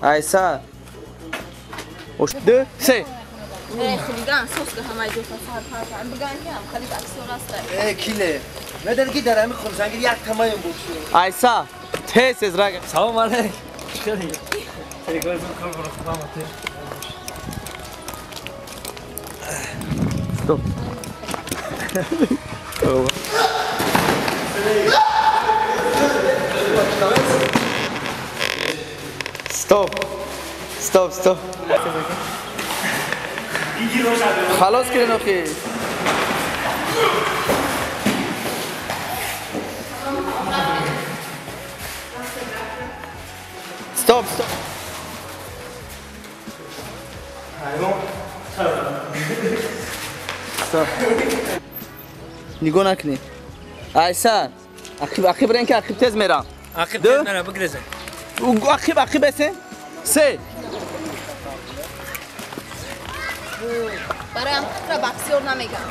Aysa. Oş. 2 3 خلیگان سوس که همه جو فساد پاکن بگن که هم خلید اکسیون است. کیله مدن کی داره میخوام سنگ یک تمایم بوشو Aysa. Tez ez rag. سلام علیکم. چطوری؟ تلگرام کار برو خودم Stop. Stop. Stop, stop. خلاص کردن آخی. Stop, stop. Stop. نگاه نکنی. Aysa. عقیب برین که عقیب تز میرم. عقیب تز میرم بگریزه. عقیب بسه. 3 برای هم را بکسیور نمیگم.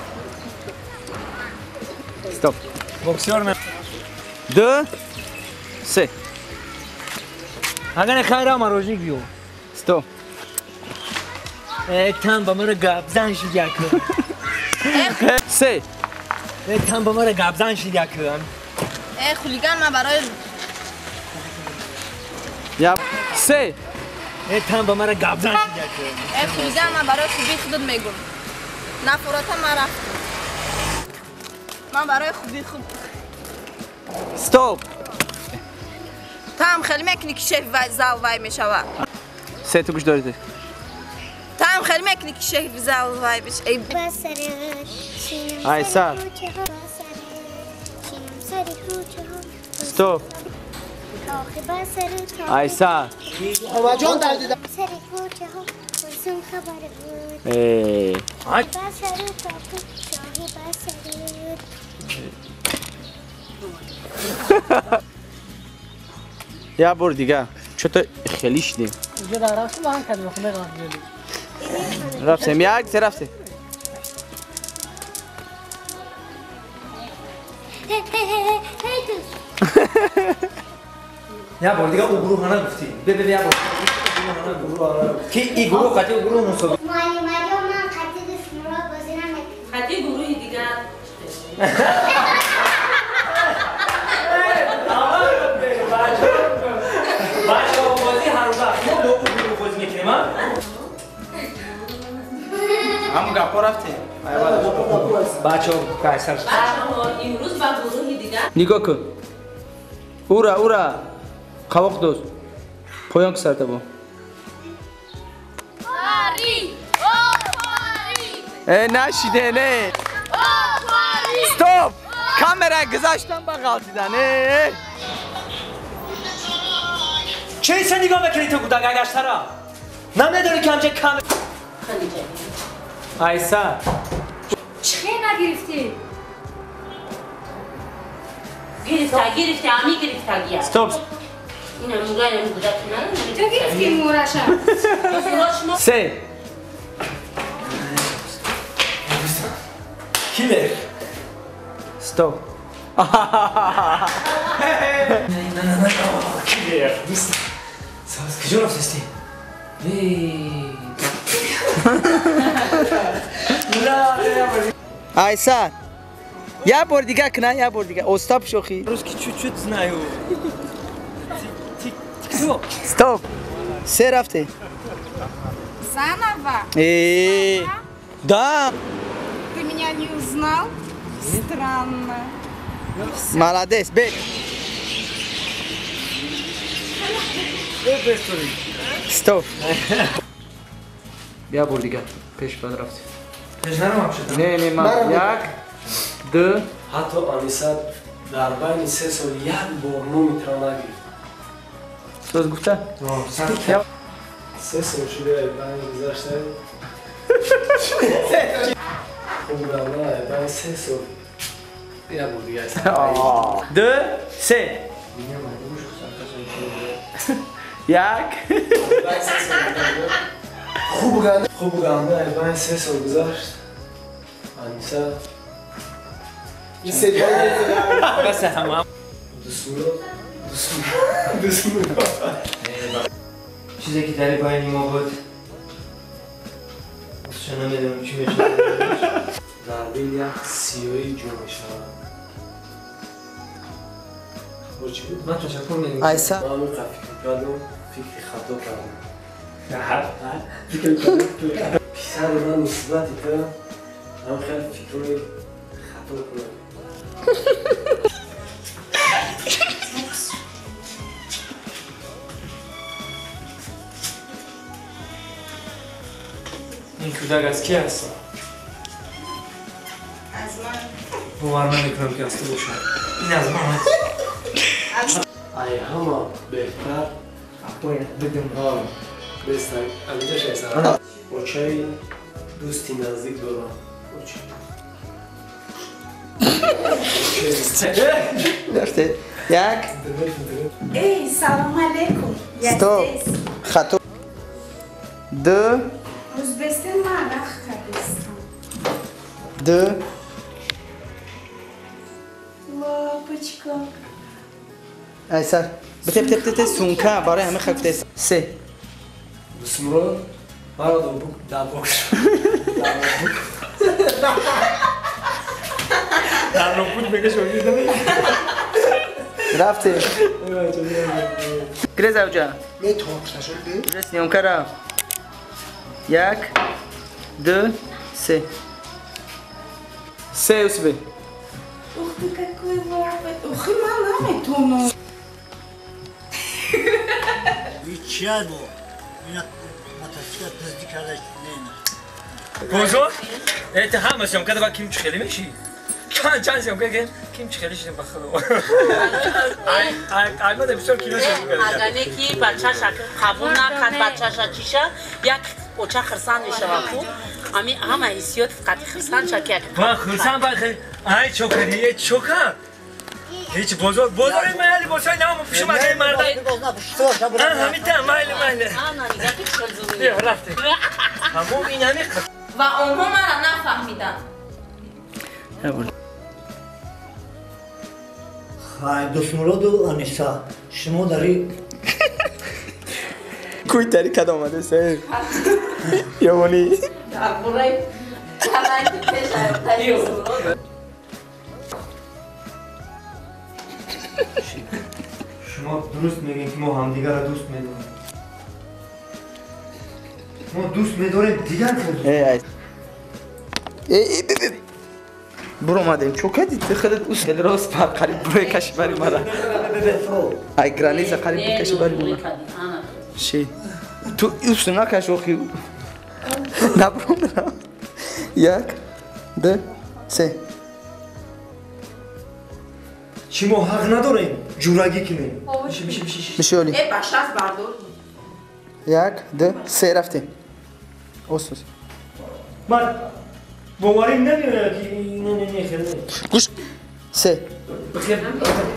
Stop. بوکسور نه. 2 3 اگر خیر هم روزی بیو. Stop. تام با من گابزن شیجا کن. 3 تام با من گابزن شیجا کن. خلیگان من برای یا 3 تام با من گابزن شیجا کن. خلیگان من برای خوبی خودت میگم. نفرات من رفت. من برای خوبی خوب. Stop. تام خیلی میکنی که شیف زاو وای میشود. 3 تو گوش دارید. تام خیلی میکنی که شیف زاو وای بشه. Aysa. Stop. Aysa. جان در دیدم یا بار دیگه چطور خیلی شدیم دیگه در رفتم با هم کردیم خونه رفتیم یک سه رفتیم یا بار دیگه او گروه هنه گفتی بیا یا بار که ای گروه قطعی گروه مسابقه من قطعی دستمورا بازی نمیکنم قطعی گروهی دیگه بچه ها بازی هر روز ما دو گروه بازی میکنیم همون گپا رفتیم بچه ها کایسر شد امروز با گروهی دیگه نگاه کن اورا قواق دوست پایان که سرده با نشیده نه ستوب کامرا گذاشتم با غلطیدن چه ایسا نگاه میکنی تو گودا گگشترا نمیدونی که همچه کامرا Aysa چه نگرفتی؟ گرفته همی گرفته گیا Stop اینا موگای نموگودا کنن تو گرفتی مورشا 3 کیله Stop نه کیله دوست ساز کجا رفتستی؟ Aysa یا بار دیگه کنه یا بار دیگه استاپ شوخی روز که چوت знаю تیک Stop 3 رفته Заново? Да Ты меня не узнал? Странно. молодец бег Stop بیا بار دیگه پیش بد رفتی نرم شد نه من یک دو حتی آنیسا در بین 3 سال یک بار نمیتونه نگیرد. سوز گفته؟ یا 3 سال شده بین گذاشته خوب دارم بین 3 سال یک بار دیگه است 2 3 یک خوب گنده بین 3 سال گذاشت آنیسا این سری بس همه چیزی که در بین ما بود چه نمیدونم چی میشه ضربه یک سیاهی جمع شد چی بود؟ من تشکر میدونم ایسا من همین فکر کردم فکر خطا کردم فکر کردم پسر من نسبتی که هم خیلی فکر خطا کنم این کودک از کی هست؟ از من باور نمیکنم که از تو باشه این از من هست ای همه بهتر باید بدون آه بستن اینجا چه هستن؟ بچه دوستی نزدیک دارم رفته یک ای سلام علیکم Stop. خطو دو Uzbekistan Maraş Kırgızistan. دو Лапочка. ایسا بته سونکا برای همه خفته است سه بسمرو مرا در بکش در نبود بگه شوگی دمی رفته گره زوجه نه تو خشن بی گره سیونکا را یک دو سه سه اسبه Ух ты какой лапой. Ух и малами тону. بیچار بو اینا متاسفانه نزدیک کردش نه بزرگ اتهام هستم که با کیم خیلی میشی چند سیم که کیم خیلی شدیم بخدا ای ما بسیار کیلو شدیم اگر کی بچه شکل قبول نکرد بچه چیشه یک اوچه خرسان میشه وقتی امی همه حسیات فقط خرسان چکه ما خرسان باید خیلی ای چوکری ای چوکا هیچ بزرگ محلی بزرگ نمام پیش مگه مرده همین تم محلی آنا نگه که چلزونی بیا رفته همون این همی و آنها مرا نفهمیدن. های دشمراد و آنیسا شما داری کوی طریقت آمده سه یوانی در برای کلنگ پیش ایوتایی شما درست میگین که ما همدیگر را دوست میدونیم ما دوست میداریم دیگر کنیم ای برو اومدیم چوکتی خودت اوست خیلی راست پر قریب بروی کشی بری مرا ای گرانیز قریب بکشی بری مرا شی تو اوست نکش اوخی نبرو مرا یک دو سه چی ما حق نداریم جورگی کنیم میشه اولی ای بشه از بردار. یک دو سه رفتیم اوست من باوریم نمیونه که اینو نمیخیره گوش سه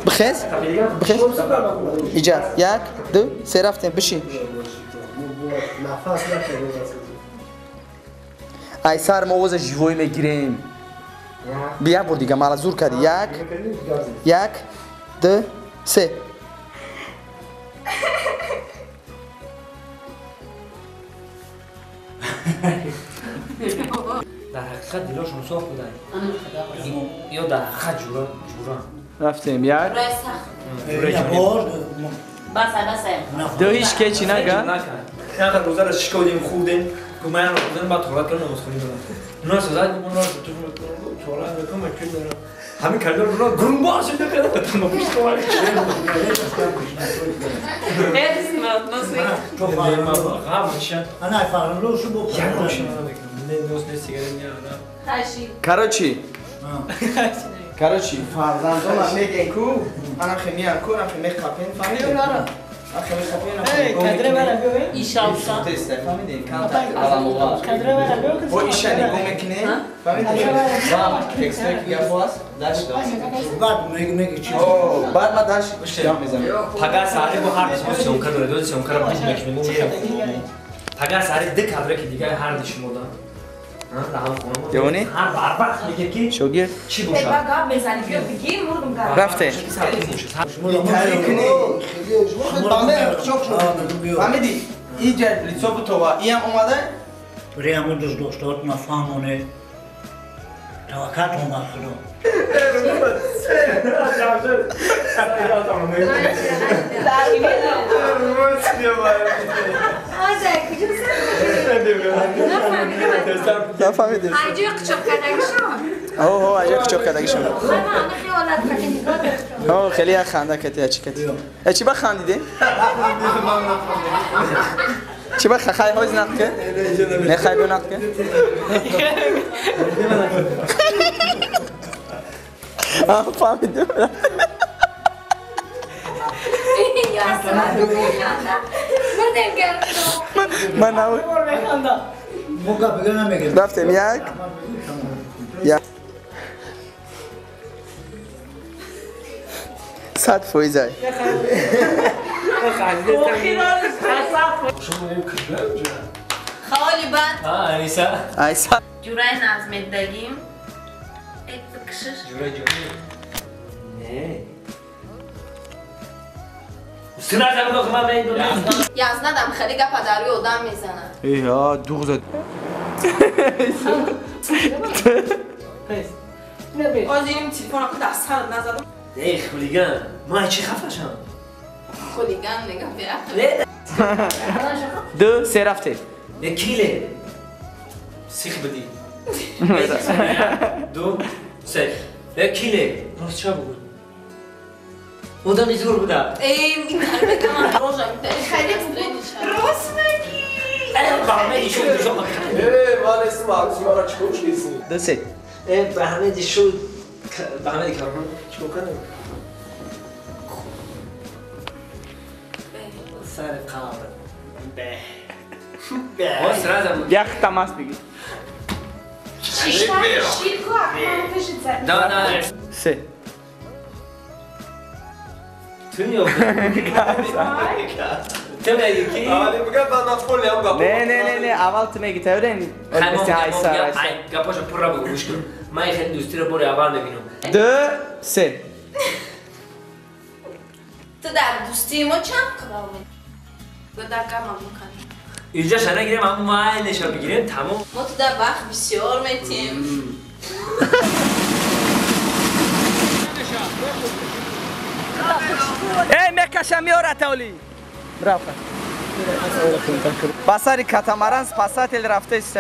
بخیز بخیز ایجا یک دو سه رفتیم بشین نفس نکنه ای سر ما وزه جیوی میگیریم بیا بر دیگه مالا زور کردی یک دو سه در حقیقت دیلاشون صاف بودن یا در حقیقت جورا رفتیم یک بس دو هیچ که چی نگه نه خب روزا را شکودیم خوردیم که من رو بودن بعد خورد کردم نماز خونیم دارم اونا سزد میکنم را تو چورا میکنم اکیل دارم همین کردن اونا گرون باشه نکردم بطنم پیش تو ولی تو فاهم غم میشن انا فاهم لو شو بو یک ماشین رو بکنم نه دوست نیست سیگاری میارم خشی کراچی فرزندان هم میگن کو انا خمیان کو انا خمی خپین فهمیدین خمی خپین کدره برا بیو ایشان تست فهمیدین کانتاکت بالا موبایل کدره برا بیو و ایشانی گم کنه فهمیدین وام اکسپکت یا فاس داشت بعد میگی چی او بعد ما داشت جام میزنم پگاه ساعتی با هر چیز سیون کرده دو سیون کرده باید میکنیم پگاه ساعتی ده کادر که دیگه هر دیشم بودن یعنی هر بار میگه کی شوگیر چی باشه گاب بزنی بیا بگیر مردم گاب رفته فهمیدی اینجا لیتسو بتوا این هم اومده؟ برای همون دوستات مفهمونه توقعت اومد خدا نفهمیدم اینجا قچوب کردگشون اوه اینجا قچوب کردگشون اوه خیلی خنده کتی چی کتی چی با خندیده؟ چی با خای هاز نقد که؟ نه خای دو نقد که؟ فهمیدم من نبود موقع بگه نمیگه رفتیم یک صد فویزای خالی بند ایسا جورای نظمت دگیم ایک بکشش نه سنا زدم که من میدونم یاز ندم خیلی گپ داری آدم میزنه ایها دوغ زد از این تلفن که دست سرت نزدم ای خولیگان ما چی خفشم خولیگان نگه بیا دو سه رفته نکیله سیخ بدی دو سه نکیله راست چه بود اونجا میزور بودم این کلمه که من روزا میتونی خیلی راست نگی بهمه شد دوشا ما اسم عروسی ما را چکوش نیستیم دو سه بهمه شد بهمه کارم چکو کنم سر قبر به سر زدم یک تماس بگی نه سه تو میافتی تو میگی کی؟ بگم من نفول هم گفتم نه اول تو میگی تو دین بسی ایسا گپاشو پر را بگو گوش کن من خیلی دوستی رو برای اول ببینم دو سه تو در دوستی ما چند کلامی؟ گذر کم میکنی اینجا شنه گیریم همون مایلش رو بگیریم تمام ما تو در وقت بسیار میتیم ای میکشم میاره تولی برافت پاساری کاتاماران پاسات رفته است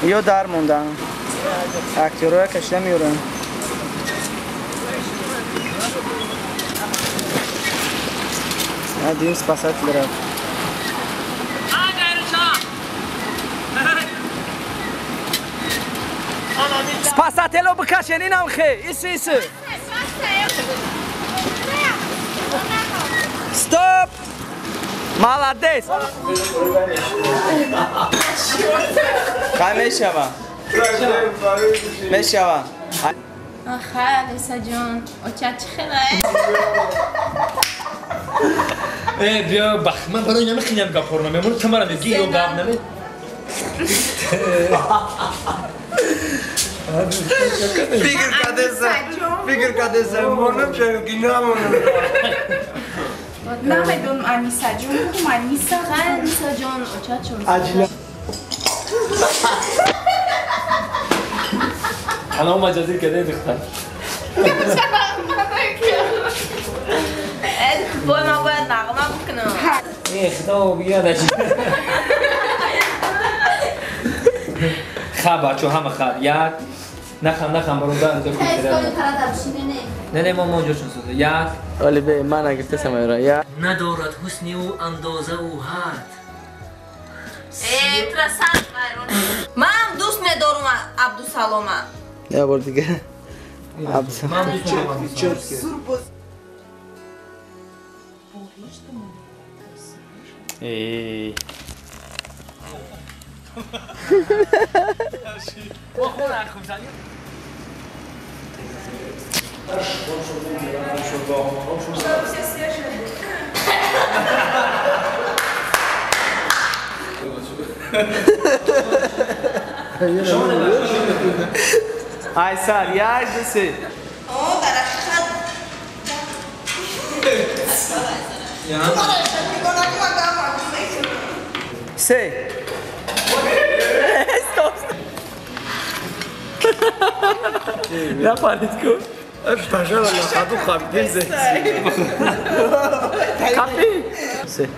یو دار موندن اکتورها کشته میورن دیم پاسات رفت Spasatelo bukasheni namkhe. Isi. Stop. Молодец. Kameshava. Meshava. خیلی سجون اوچت خیلی بیا من برای نمیخینم گپورنا میمون تمام میگی یو گپ نمی فکر کرده زمانم چه گینامونم نمیدونم انیسا جون بگم انیسا خیلی سجون اوچت شون عجله الان مجازی کده دختر بای ما باید نغمه بکنم خدا بیادش خواب بچه همه خواب یک نخم برون دارم تو نه ما جوشن سوزه یک ولی به من اگر تسمه یا ندارد حسنی و اندازه و حد ترسان من دوست ندارم عبدالسلامه یا بار دیگه من دوست ندارم Aysar yer misin? او برخد سه نه پالیت کن پاشا الله خاطو خابیدین زه کافی سه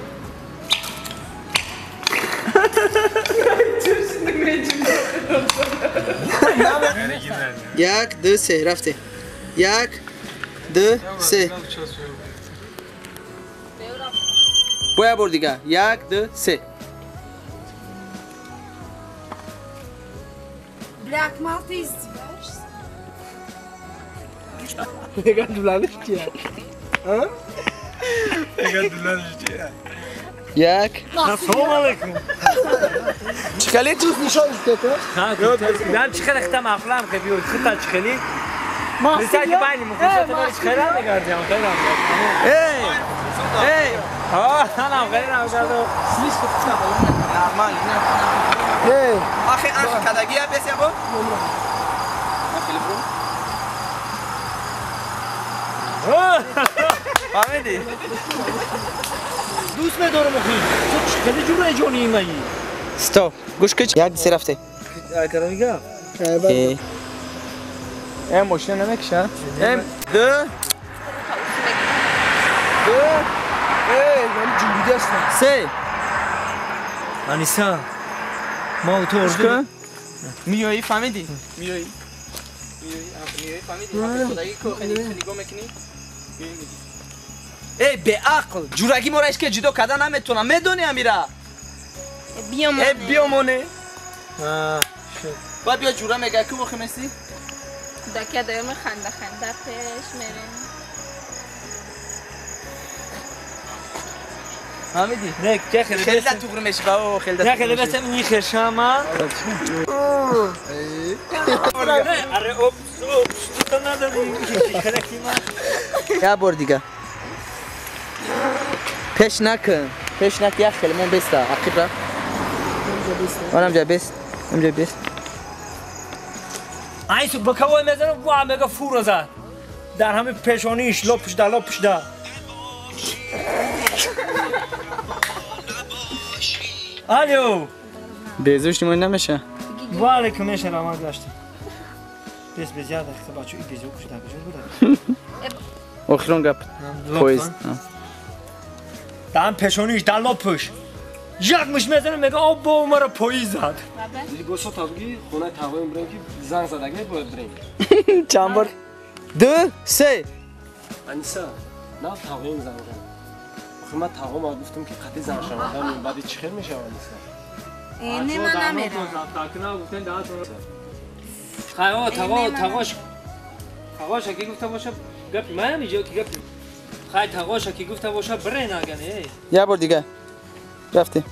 یک دو سه رفته یک دو سه باید بر دیگه یک دو سه Black Maltese. Pegar dularmış ki ya. Ha? Pegar dularmış ya. Yak. Assalamualaikum. Çıkalı tuz nişan istedi. Ha, ben çıkarıktam aflam kebiyol. Kıta çıkalı. Mesela ki bani mukuşa tabii çıkaran da gördüm. Hey. Hey. Ha, ana gayran avgado. Siz kıta normal. Hey. Axi axi kadagi ya bes ya bu? فهمیدی؟ دوست ندارم اخی تو خیلی جوره جونی ایمایی استاپ گوش کچ یک دیسی رفته اکرامیگا ام ماشین نمیکشه ام دو یعنی جوری هستن سه انیسا ما تو اردو میایی فهمیدی؟ میایی فهمیدی؟ خدایی که خیلی نگاه میکنی؟ ای به عقل جورگی مورایش که جدا کردن نمیتونم میدونی امیرا بیامونه باید بیا جورا میگه که بخی میسی دکه دایم خنده خنده پیش میریم فهمیدی؟ نه که خیلی خیلی تو گرمش با خیلی نه خیلی بسم این خرشاما اره اوپس تو نداری یا بار دیگه پیش نکن یا خیلیمون بسته عقیب را آنم بیست ایسو بکوای میزنم و مگا فور زد در همه پیشانیش لپش ده الو بیزوش نمون نمیشه و علیکم السلام داشتم بس بزیاد اخت بچو این بیزو کشته بجور بود آخرون گپ پویز دام پیشانیش در لپش یک مش میزنم میگه آب با مرا پاییز زد لیباسا تابگی خونه تقویم بریم که زنگ زدگی باید بریم چند بار دو سه انیسا نه تقویم زنگ زدم آخه من تقویم ها گفتم که قطعی زنگ شدم بعدی چی خیر میشه انیسا اینه من نمیرم تقاش که گفته باشه گپی من اینجا که گپی خیلی تقاش که گفته باشه بره نگنه یه بار دیگه رفته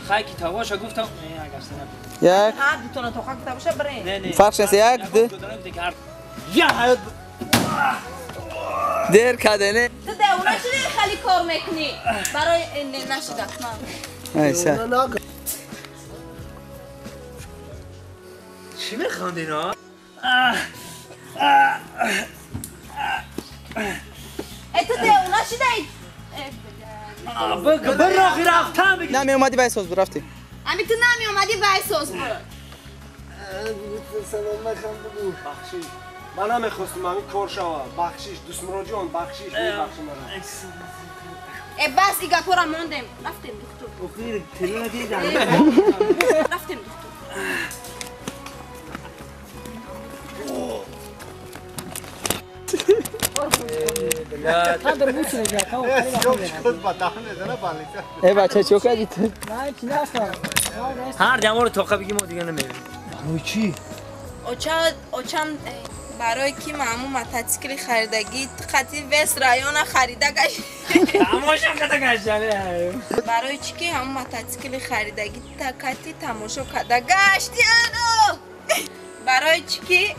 خیلی تقاش گفته یک دوتونه تو خاک باشه بره فرق نیست یک دو یا حیات دیر کردنه تو ده اونا چی خیلی کار میکنی برای این نشده من ایسا چی میخواندین ها؟ تو ده اونا چی دهید؟ براخی رفتم بگی نمی اومدی بای سوز رفتی امی تو نمی اومدی وای سوز برو سلام مخم بگو بخشیش من هم میخواستم همین کار شوا بخشیش دوست مرا جان بخشیش میبخشی مرا بس ایگا پورا موندیم رفتیم دکتر اخیر تلو دیدم رفتیم دکتر ای بچه چو کردی تو؟ هر جمع رو توقع بگیم ما دیگه نمیریم چی؟ اوچم برای کی معمول متاسکلی خریدگی خطی وست رایون خریده گشت تماشا کده گشتنه برای چی که همون متاسکلی خریدگی تکتی تماشا کده گشت یانو برای چی که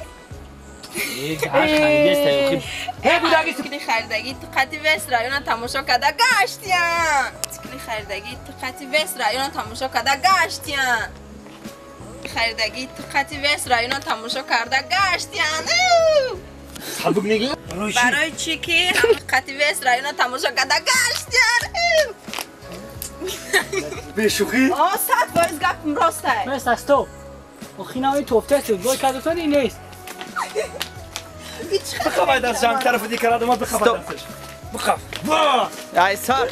تکلی خریدگی خطی وست رایون تماشا کده گشت یان تکلی خریدگی خطی وست رایون تماشا کده گشت یان خریدگی تو خطی وست رایون تماشا کرده گشت یعنی سبک نگی؟ برای چی که خطیب اسرائیل رو تماشا کرده گشتن به شوخی؟ آه 100% گفتم راسته مثل از تو خینا های توفته است بای کدو تو نیست بخواه دست جمع طرف دیگر آدم بخواه دستش بخواه ای سر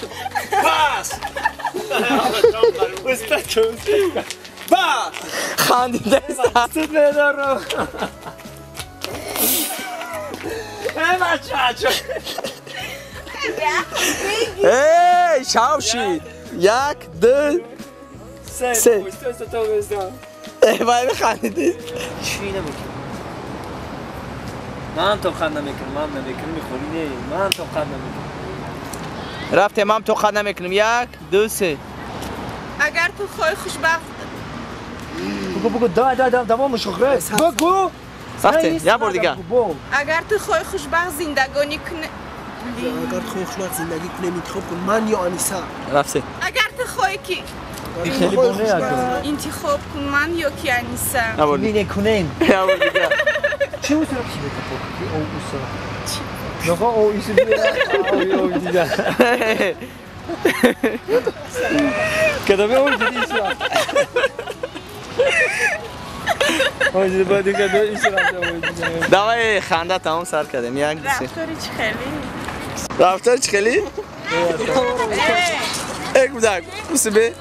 باس استاد چون باس خندیده است بدار رو ای بچه ای شاوشی یک دو سه ای باید خندیده چی نمیکنم من تو خند نمیکنم من نمیکنم میخوری نه من تو خند نمیکنم رفتیم هم تو خند نمیکنم یک دو سه اگر تو خواهی خوشبخت بگو دوام شخره بگو رفتیم یک بار دیگه اگر تو خواهی خوشبخت زندگانی کنه اگر خواهی خوشبخت زندگی کنه انتخاب کن من یا آنیسا رفته اگر تو خواهی کی خیلی بونه انتخاب کن من یا کی انیسا نبار بینه کنیم یک بار دیگه چی بود سرم چی بکنم او اوسا نگاه او ایشو بیاره او دیگه کدامه او دیگه ایشو او دیگه باید دیگه ایشو رفته دوای خنده تمام سر کردیم یک دو سه رفتاری چی خیلی؟ رفتار چی خیلی؟ یک بودک بسیبه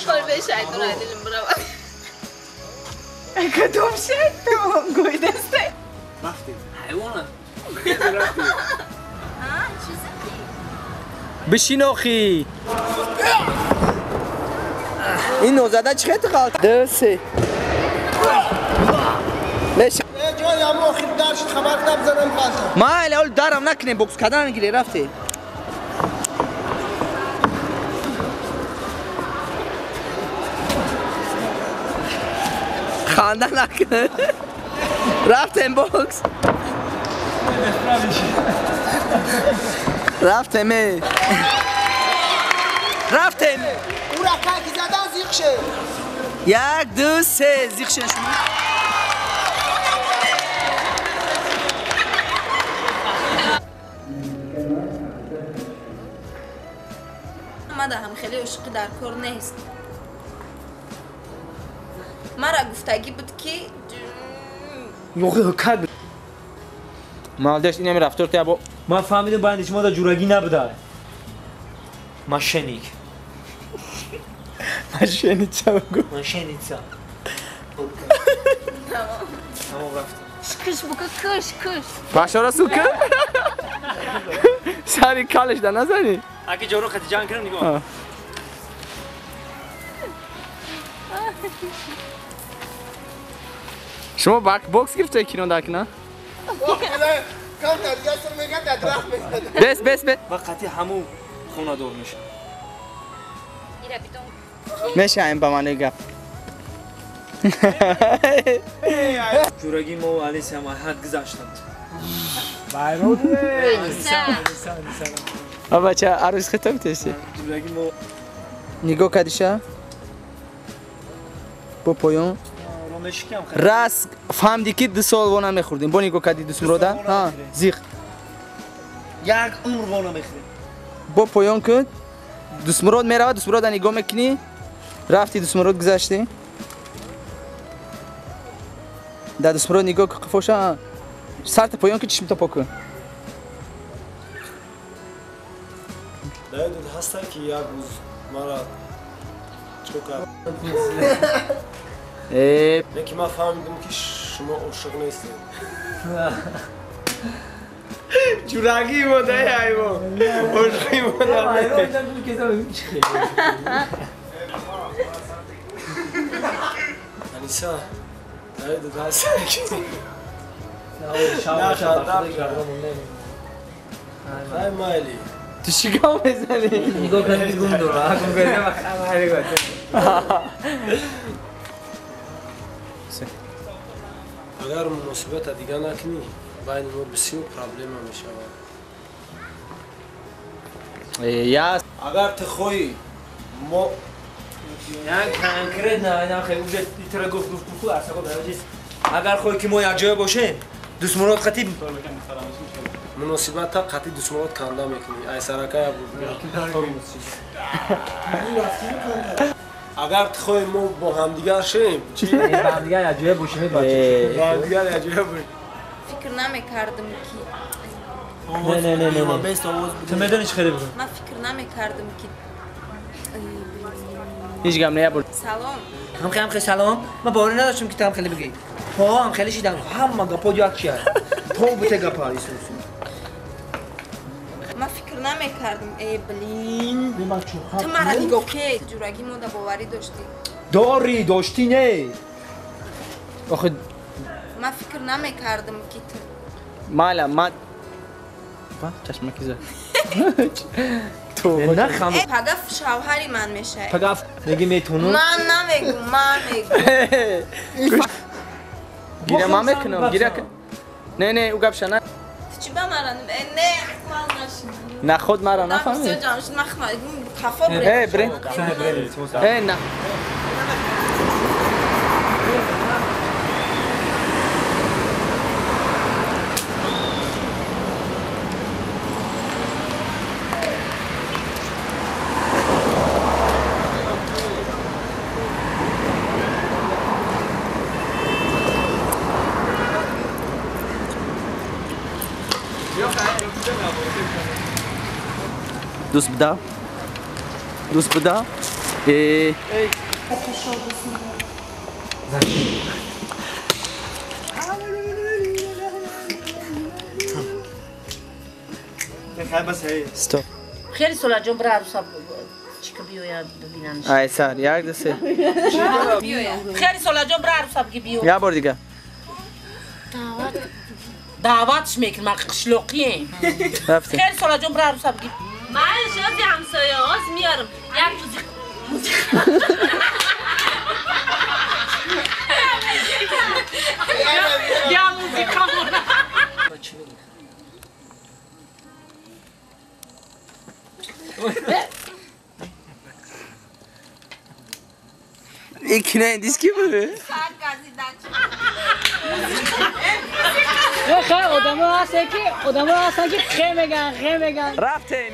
قلبه شیطان عدیلم برو کدوم شیطان گوی دسته رفتیم حیوانه بشین آخی این نوزده چی خیلی غلط دو سه بشین جای همه آخر درشت خبر نبزنم خواستم ما اول درم نکنه بوکس کردن نگیری رفته خانده نکنه رفتیم بوکس رفتیم رفتیم او را که زدن زیخ شه یک دو سه زیخ شد شما آمده هم خیلی عشقی در کار نیست مرا گفتگی بود که یوخی کد مالدش این همی رفتار تیا با من فهمیدم باید شما دا جورگی نبوده ماشینیک ماشینیچه بگو ماشینیچه تمام رفتم کش بکن کش باشا سوکه سری کالش ده نزنی اگه جارو خطی جان کنم نگاه شما بوکس گرفته کینون داک نه کم درگاه سر میگه در درخ میزده بس وقتی همون خونه دور میشه میشه این با منو گپ جورگی ما و علیسی هم حد گذاشتند بچه عروس خطاب تشتی جورگی ما نگاه کدیشه با پایون رومشکم خیلی راس فهمدی که 2 سال وانم میخوردیم با نگاه کدی دوست مروده ها زیخ یک عمر وانو میخوریم با پایون کد دوست مراد میره دوست مراد نگاه میکنی رفتی دوست مراد گذاشتی در دوست مراد نگاه که قفوشه سرت پایون که چشم تا پاکن داید هسته که یک روز مرا چوکر یکی ما فهمیدم که شما عاشق نیستید جورگی بوده ایوان عاشقی بوده انیسا داید هسته که خیلی مایلی تو شکام بزنی نگاه کنی گم دورا اگه بزنم خیلی گفته اگر مناسبت دیگه نکنی بین ما بسیار پرابلم میشه یاس اگر تو خوی ما یعنی کنکرت نه اینا خیلی اونجا دیتره گفت خود ارساقا برای اگر خواهی که ما یک جای باشیم دوست مراد خطیب مناسبت تا قطعی دوست مراد کنده میکنی ای سرکه یا بود اگر تخوای ما با همدیگر شیم چی؟ با همدیگر یک جای باشیم با همدیگر یک جای باشیم فکر نمیکردم که نه تو میدونی چی خیلی بگم من فکر نمیکردم که هیچ گم نه بود سلام هم خیلی سلام من باوری نداشتم که تو هم خیلی بگی هم خیلی شیدم هم گپا یک چیه تو بوده گپا من فکر نمیکردم ای بلین تو مرا دیگه که جورگی ما باوری داشتی داشتی نه آخه من فکر نمیکردم که تو مالا من چشمکی زد تو نخم پگف شوهری من میشه پگف نگی میتونم من نمیگم من میگم گیره ما میکنم گیره کن نه او گپ شنه چی به مرا نه نه خود مرا نفهمی جانش نخمه کفا بره نه دوست بدا استوب خیلی سولا جون برای عروسا چیکار بیاید ببیننش ای سر یک دسته خیلی سولا جون برای عروسا بگی بیو یا بار دیگه دعوتش میکنم من قشلوقیم رفتیم خیلی سولا جون برای عروسا بگی من شازی همسایه هاست میارم یک یا موزیکا یکی نه دیسکی بوده خیلی آدم ها هستن که خیلی میگن رفتیم